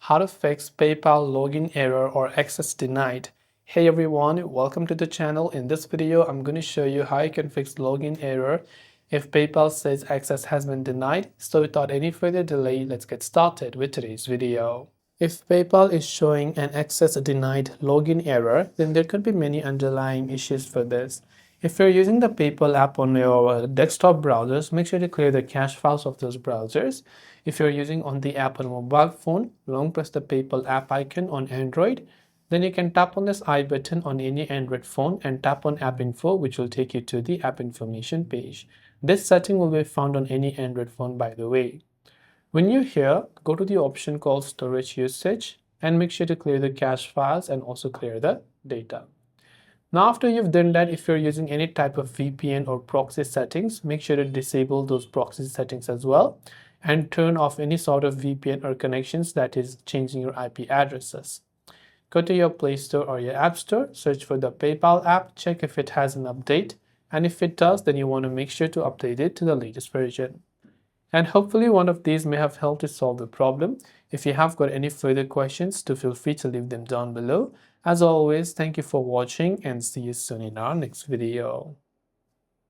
How to fix PayPal login error or access denied. Hey everyone, welcome to the channel. In this video, I'm going to show you how you can fix login error if PayPal says access has been denied. So without any further delay, let's get started with today's video. If PayPal is showing an access denied login error, then there could be many underlying issues for this. If you're using the PayPal app on your desktop browsers, make sure to clear the cache files of those browsers. If you're using on the app on a mobile phone, long press the PayPal app icon on Android. Then you can tap on this I button on any Android phone and tap on App Info, which will take you to the app information page. This setting will be found on any Android phone, by the way. When you're here, go to the option called Storage Usage and make sure to clear the cache files and also clear the data. Now, after you've done that, if you're using any type of VPN or proxy settings, make sure to disable those proxy settings as well and turn off any sort of VPN or connections that is changing your IP addresses. Go to your Play Store or your App Store, search for the PayPal app, check if it has an update, and if it does, then you want to make sure to update it to the latest version. And hopefully one of these may have helped to solve the problem. If you have got any further questions, feel free to leave them down below. As always, thank you for watching and see you soon in our next video.